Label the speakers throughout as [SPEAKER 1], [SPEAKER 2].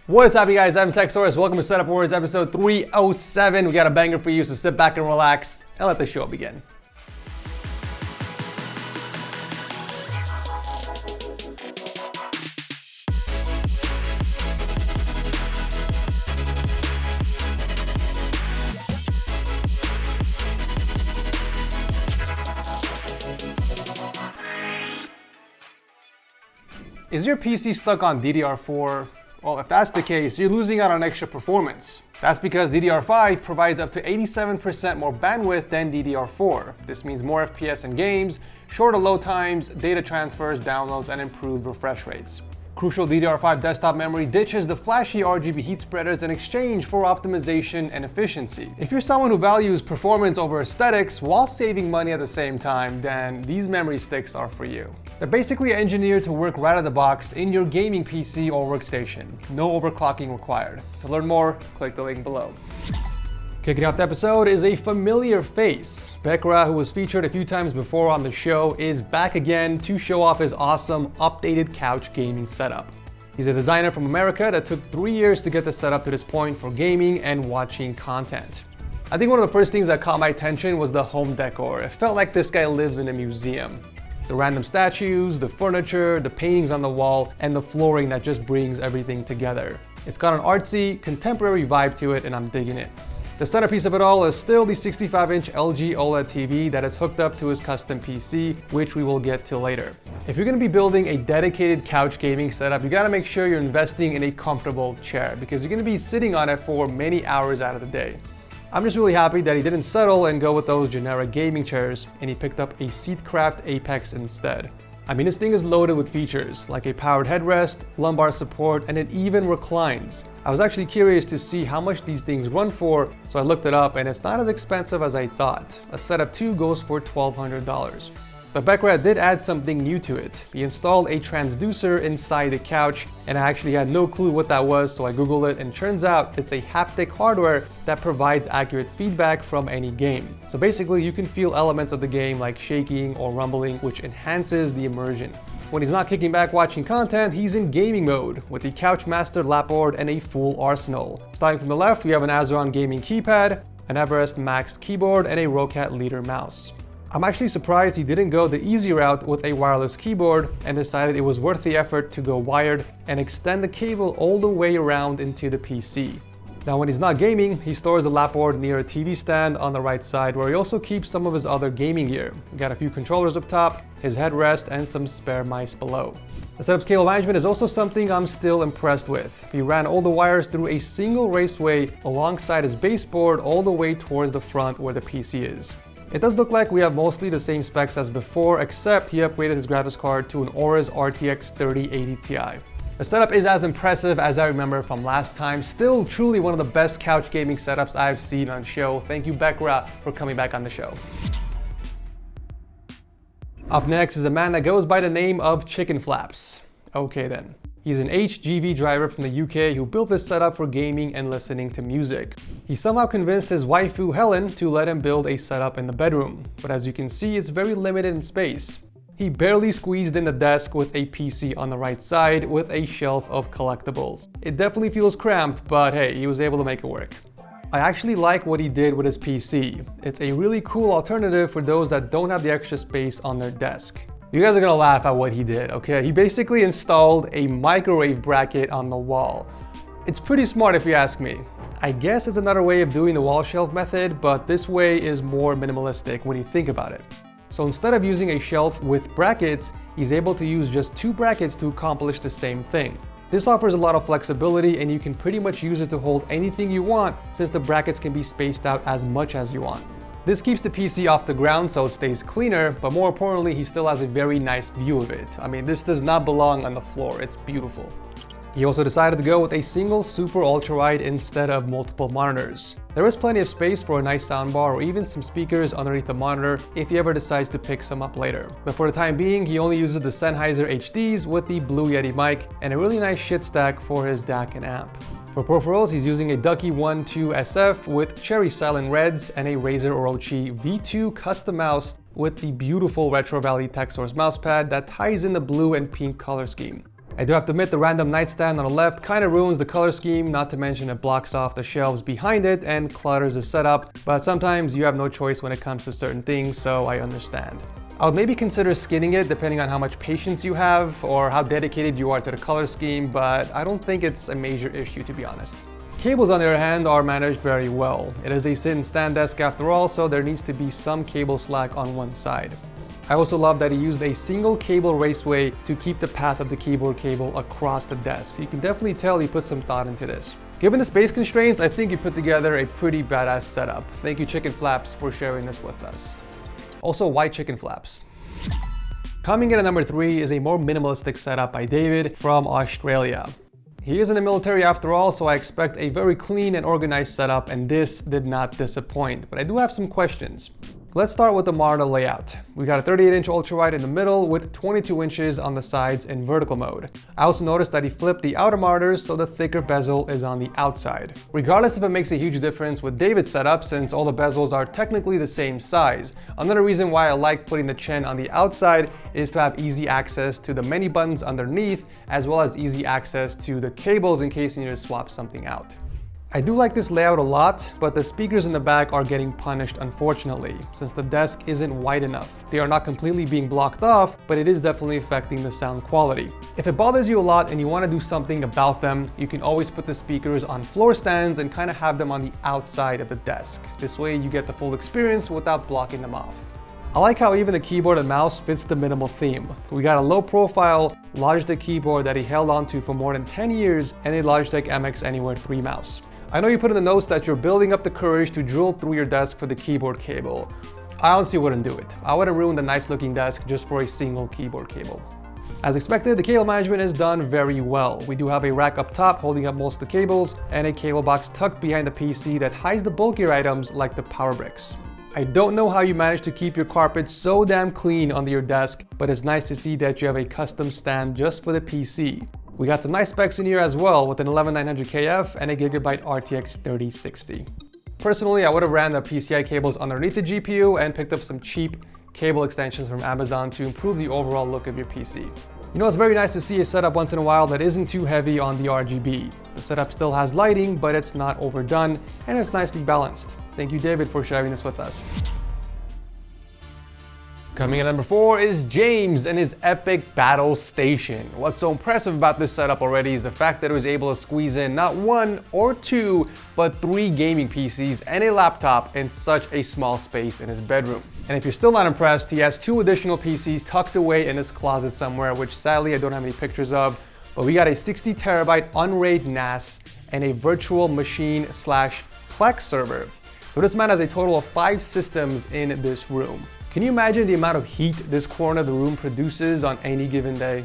[SPEAKER 1] What is up, you guys? I'm TechSource. Welcome to Setup Wars episode 307. We got a banger for you, so sit back and relax and let the show begin. Is your PC stuck on DDR4? Well, if that's the case, you're losing out on extra performance. That's because DDR5 provides up to 87% more bandwidth than DDR4. This means more FPS in games, shorter load times, data transfers, downloads, and improved refresh rates. Crucial DDR5 desktop memory ditches the flashy RGB heat spreaders in exchange for optimization and efficiency. If you're someone who values performance over aesthetics while saving money at the same time, then these memory sticks are for you. They're basically engineered to work right out of the box in your gaming PC or workstation. No overclocking required. To learn more, click the link below. Kicking off the episode is a familiar face. BEKRAH, who was featured a few times before on the show, is back again to show off his awesome updated couch gaming setup. He's a designer from America that took 3 years to get the setup to this point for gaming and watching content. I think one of the first things that caught my attention was the home decor. It felt like this guy lives in a museum. The random statues, the furniture, the paintings on the wall, and the flooring that just brings everything together. It's got an artsy, contemporary vibe to it, and I'm digging it. The centerpiece of it all is still the 65-inch LG OLED TV that is hooked up to his custom PC, which we will get to later. If you're going to be building a dedicated couch gaming setup, you got to make sure you're investing in a comfortable chair because you're going to be sitting on it for many hours out of the day. I'm just really happy that he didn't settle and go with those generic gaming chairs, and he picked up a Seatcraft Apex instead. I mean, this thing is loaded with features, like a powered headrest, lumbar support, and it even reclines. I was actually curious to see how much these things run for, so I looked it up, and it's not as expensive as I thought. A setup 2 goes for $1,200. But BEKRAH did add something new to it. He installed a transducer inside the couch, and I actually had no clue what that was, so I googled it, and turns out it's a haptic hardware that provides accurate feedback from any game. So basically you can feel elements of the game like shaking or rumbling, which enhances the immersion. When he's not kicking back watching content, he's in gaming mode with the Couchmaster lapboard and a full arsenal. Starting from the left, we have an Azeron gaming keypad, an Everest Max keyboard, and a Roccat Leader mouse. I'm actually surprised he didn't go the easy route with a wireless keyboard and decided it was worth the effort to go wired and extend the cable all the way around into the PC. Now when he's not gaming, he stores the lapboard near a TV stand on the right side where he also keeps some of his other gaming gear. We got a few controllers up top, his headrest, and some spare mice below. The setup's cable management is also something I'm still impressed with. He ran all the wires through a single raceway alongside his baseboard all the way towards the front where the PC is. It does look like we have mostly the same specs as before, except he upgraded his graphics card to an Aorus RTX 3080 Ti. The setup is as impressive as I remember from last time. Still truly one of the best couch gaming setups I've seen on show. Thank you, BEKRAH, for coming back on the show. Up next is a man that goes by the name of ChickenFlaps. Okay then. He's an HGV driver from the UK who built this setup for gaming and listening to music. He somehow convinced his waifu Helen to let him build a setup in the bedroom, but as you can see, it's very limited in space. He barely squeezed in the desk with a PC on the right side with a shelf of collectibles. It definitely feels cramped, but hey, he was able to make it work. I actually like what he did with his PC. It's a really cool alternative for those that don't have the extra space on their desk. You guys are gonna laugh at what he did, okay? He basically installed a microwave bracket on the wall. It's pretty smart if you ask me. I guess it's another way of doing the wall shelf method, but this way is more minimalistic when you think about it. So instead of using a shelf with brackets, he's able to use just 2 brackets to accomplish the same thing. This offers a lot of flexibility and you can pretty much use it to hold anything you want since the brackets can be spaced out as much as you want. This keeps the PC off the ground so it stays cleaner, but more importantly, he still has a very nice view of it. I mean, this does not belong on the floor, it's beautiful. He also decided to go with a single super ultra-wide instead of multiple monitors. There is plenty of space for a nice soundbar or even some speakers underneath the monitor if he ever decides to pick some up later. But for the time being, he only uses the Sennheiser HDs with the Blue Yeti mic and a really nice shit stack for his DAC and amp. For peripherals, he's using a Ducky 1.2 SF with cherry silent reds and a Razer Orochi V2 custom mouse with the beautiful Retro Valley TechSource mousepad that ties in the blue and pink color scheme. I do have to admit the random nightstand on the left kind of ruins the color scheme, not to mention it blocks off the shelves behind it and clutters the setup, but sometimes you have no choice when it comes to certain things, so I understand. I would maybe consider skinning it depending on how much patience you have or how dedicated you are to the color scheme, but I don't think it's a major issue, to be honest. Cables, on the other hand, are managed very well. It is a sit and stand desk after all, so there needs to be some cable slack on one side. I also love that he used a single cable raceway to keep the path of the keyboard cable across the desk. You can definitely tell he put some thought into this. Given the space constraints, I think he put together a pretty badass setup. Thank you, ChickenFlaps, for sharing this with us. Also, why ChickenFlaps? Coming in at number 3 is a more minimalistic setup by David from Australia. He is in the military after all, so I expect a very clean and organized setup, and this did not disappoint, but I do have some questions. Let's start with the monitor layout. We got a 38-inch ultrawide in the middle with 22 inches on the sides in vertical mode. I also noticed that he flipped the outer monitors so the thicker bezel is on the outside. Regardless if it makes a huge difference with David's setup, since all the bezels are technically the same size. Another reason why I like putting the Chen on the outside is to have easy access to the menu buttons underneath, as well as easy access to the cables in case you need to swap something out. I do like this layout a lot, but the speakers in the back are getting punished, unfortunately, since the desk isn't wide enough. They are not completely being blocked off, but it is definitely affecting the sound quality. If it bothers you a lot and you want to do something about them, you can always put the speakers on floor stands and kind of have them on the outside of the desk. This way you get the full experience without blocking them off. I like how even the keyboard and mouse fits the minimal theme. We got a low profile Logitech keyboard that he held onto for more than 10 years and a Logitech MX Anywhere 3 mouse. I know you put in the notes that you're building up the courage to drill through your desk for the keyboard cable. I honestly wouldn't do it. I wouldn't ruin the nice looking desk just for a single keyboard cable. As expected, the cable management is done very well. We do have a rack up top holding up most of the cables and a cable box tucked behind the PC that hides the bulkier items like the power bricks. I don't know how you manage to keep your carpet so damn clean under your desk, but it's nice to see that you have a custom stand just for the PC. We got some nice specs in here as well with an 11900KF and a Gigabyte RTX 3060. Personally, I would have ran the PCI cables underneath the GPU and picked up some cheap cable extensions from Amazon to improve the overall look of your PC. You know, it's very nice to see a setup once in a while that isn't too heavy on the RGB. The setup still has lighting, but it's not overdone and it's nicely balanced. Thank you, David, for sharing this with us. Coming in at number 4 is James and his epic battle station. What's so impressive about this setup already is the fact that it was able to squeeze in not 1 or 2, but 3 gaming PCs and a laptop in such a small space in his bedroom. And if you're still not impressed, he has 2 additional PCs tucked away in his closet somewhere, which sadly I don't have any pictures of, but we got a 60 terabyte unraid NAS and a virtual machine / Plex server. So this man has a total of 5 systems in this room. Can you imagine the amount of heat this corner of the room produces on any given day?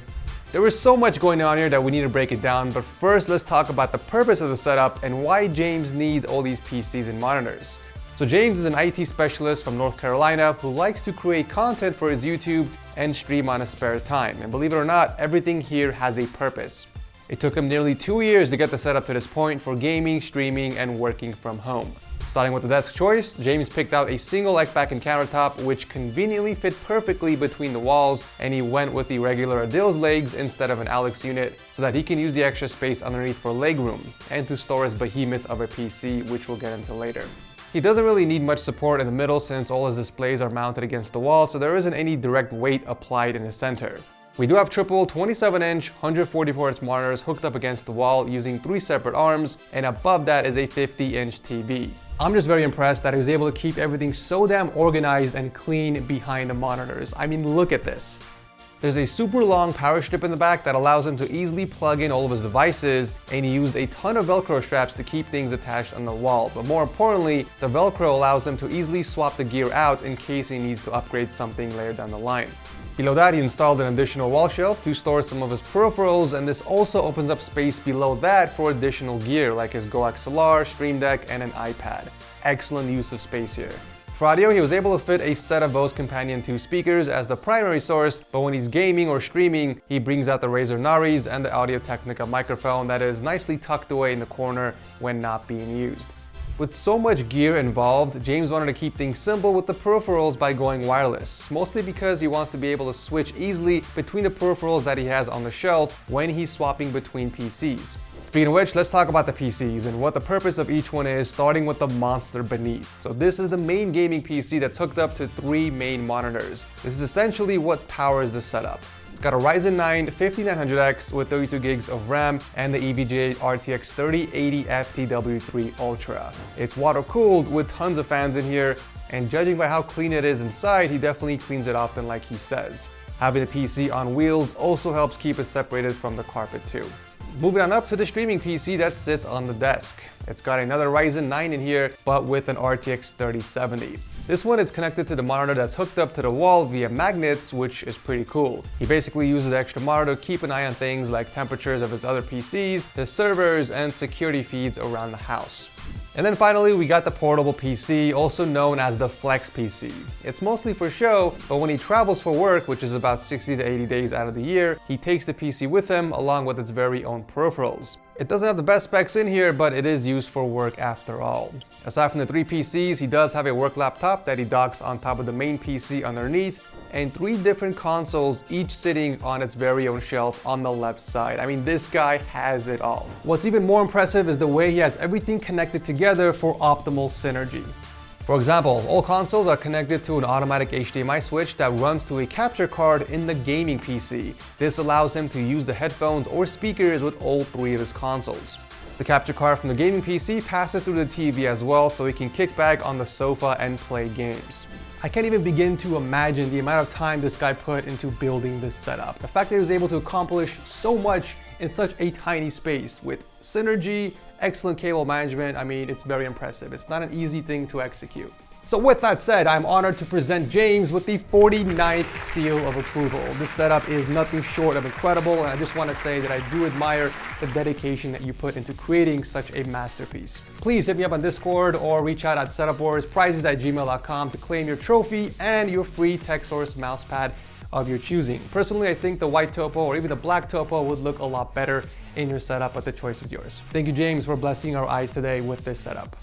[SPEAKER 1] There is so much going on here that we need to break it down, but first let's talk about the purpose of the setup and why James needs all these PCs and monitors. So James is an IT specialist from North Carolina who likes to create content for his YouTube and stream on his spare time. And believe it or not, everything here has a purpose. It took him nearly 2 years to get the setup to this point for gaming, streaming, and working from home. Starting with the desk choice, James picked out a single back and countertop which conveniently fit perfectly between the walls, and he went with the regular Adil's legs instead of an Alex unit so that he can use the extra space underneath for legroom and to store his behemoth of a PC, which we'll get into later. He doesn't really need much support in the middle since all his displays are mounted against the wall, so there isn't any direct weight applied in the center. We do have triple 27-inch 144Hz monitors hooked up against the wall using 3 separate arms, and above that is a 50-inch TV. I'm just very impressed that he was able to keep everything so damn organized and clean behind the monitors. I mean, look at this. There's a super long power strip in the back that allows him to easily plug in all of his devices, and he used a ton of Velcro straps to keep things attached on the wall. But more importantly, the Velcro allows him to easily swap the gear out in case he needs to upgrade something later down the line. Below that, he installed an additional wall shelf to store some of his peripherals, and this also opens up space below that for additional gear like his Go XLR, Stream Deck, and an iPad. Excellent use of space here. For audio, he was able to fit a set of Bose Companion 2 speakers as the primary source, but when he's gaming or streaming, he brings out the Razer Naris and the Audio-Technica microphone that is nicely tucked away in the corner when not being used. With so much gear involved, James wanted to keep things simple with the peripherals by going wireless, mostly because he wants to be able to switch easily between the peripherals that he has on the shelf when he's swapping between PCs. Speaking of which, let's talk about the PCs and what the purpose of each one is, starting with the monster beneath. So this is the main gaming PC that's hooked up to 3 main monitors. This is essentially what powers the setup. It's got a Ryzen 9 5900X with 32 gigs of RAM and the EVGA RTX 3080 FTW3 Ultra. It's water cooled with tons of fans in here, and judging by how clean it is inside, he definitely cleans it often like he says. Having the PC on wheels also helps keep it separated from the carpet too. Moving on up to the streaming PC that sits on the desk. It's got another Ryzen 9 in here, but with an RTX 3070. This one is connected to the monitor that's hooked up to the wall via magnets, which is pretty cool. He basically uses the extra monitor to keep an eye on things like temperatures of his other PCs, his servers, and security feeds around the house. And then finally, we got the portable PC, also known as the Flex PC. It's mostly for show, but when he travels for work, which is about 60 to 80 days out of the year, he takes the PC with him along with its very own peripherals. It doesn't have the best specs in here, but it is used for work after all. Aside from the 3 PCs, he does have a work laptop that he docks on top of the main PC underneath, and 3 different consoles, each sitting on its very own shelf on the left side. I mean, this guy has it all. What's even more impressive is the way he has everything connected together for optimal synergy. For example, all consoles are connected to an automatic HDMI switch that runs to a capture card in the gaming PC. This allows him to use the headphones or speakers with all 3 of his consoles. The capture card from the gaming PC passes through the TV as well, so he can kick back on the sofa and play games. I can't even begin to imagine the amount of time this guy put into building this setup. The fact that he was able to accomplish so much in such a tiny space with synergy, excellent cable management, I mean, it's very impressive. It's not an easy thing to execute. So with that said, I'm honored to present James with the 49th seal of approval. This setup is nothing short of incredible, and I just want to say that I do admire the dedication that you put into creating such a masterpiece. Please hit me up on Discord or reach out at setupwars.prices@gmail.com to claim your trophy and your free TechSource mousepad of your choosing. Personally, I think the white topo or even the black topo would look a lot better in your setup, but the choice is yours. Thank you, James, for blessing our eyes today with this setup.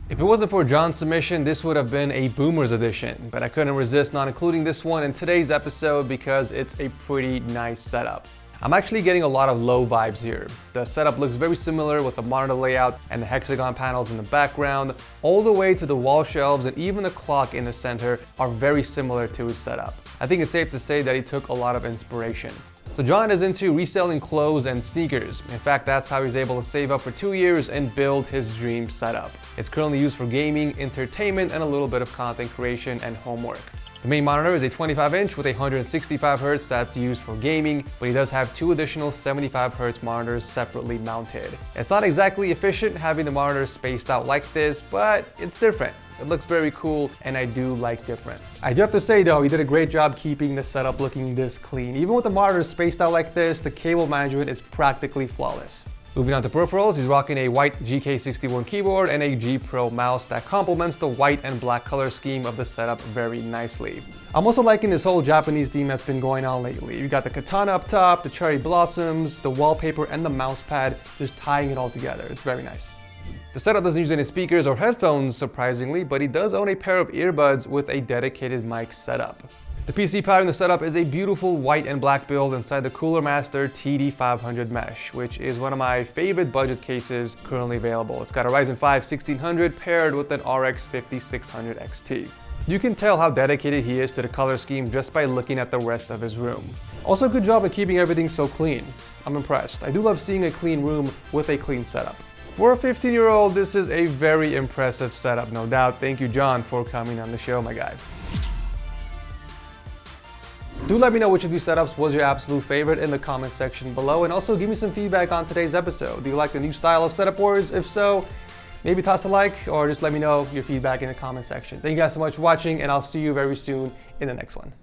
[SPEAKER 1] If it wasn't for John's submission, this would have been a Boomers edition, but I couldn't resist not including this one in today's episode because it's a pretty nice setup. I'm actually getting a lot of low vibes here. The setup looks very similar with the monitor layout and the hexagon panels in the background, all the way to the wall shelves, and even the clock in the center are very similar to his setup. I think it's safe to say that he took a lot of inspiration. So John is into reselling clothes and sneakers. In fact, that's how he's able to save up for 2 years and build his dream setup. It's currently used for gaming, entertainment, and a little bit of content creation and homework. The main monitor is a 25-inch with 165Hz that's used for gaming, but he does have 2 additional 75Hz monitors separately mounted. It's not exactly efficient having the monitors spaced out like this, but it's different. It looks very cool, and I do like different. I do have to say though, he did a great job keeping the setup looking this clean. Even with the monitors spaced out like this, the cable management is practically flawless. Moving on to peripherals, he's rocking a white GK61 keyboard and a G Pro mouse that complements the white and black color scheme of the setup very nicely. I'm also liking this whole Japanese theme that's been going on lately. You got the katana up top, the cherry blossoms, the wallpaper, and the mouse pad, just tying it all together. It's very nice. The setup doesn't use any speakers or headphones, surprisingly, but he does own a pair of earbuds with a dedicated mic setup. The PC powering the setup is a beautiful white and black build inside the Cooler Master TD500 mesh, which is one of my favorite budget cases currently available. It's got a Ryzen 5 1600 paired with an RX 5600 XT. You can tell how dedicated he is to the color scheme just by looking at the rest of his room. Also, good job at keeping everything so clean. I'm impressed. I do love seeing a clean room with a clean setup. For a 15-year-old, this is a very impressive setup, no doubt. Thank you, John, for coming on the show, my guy. Do let me know which of these setups was your absolute favorite in the comment section below, and also give me some feedback on today's episode. Do you like the new style of setup wars? If so, maybe toss a like or just let me know your feedback in the comment section. Thank you guys so much for watching, and I'll see you very soon in the next one.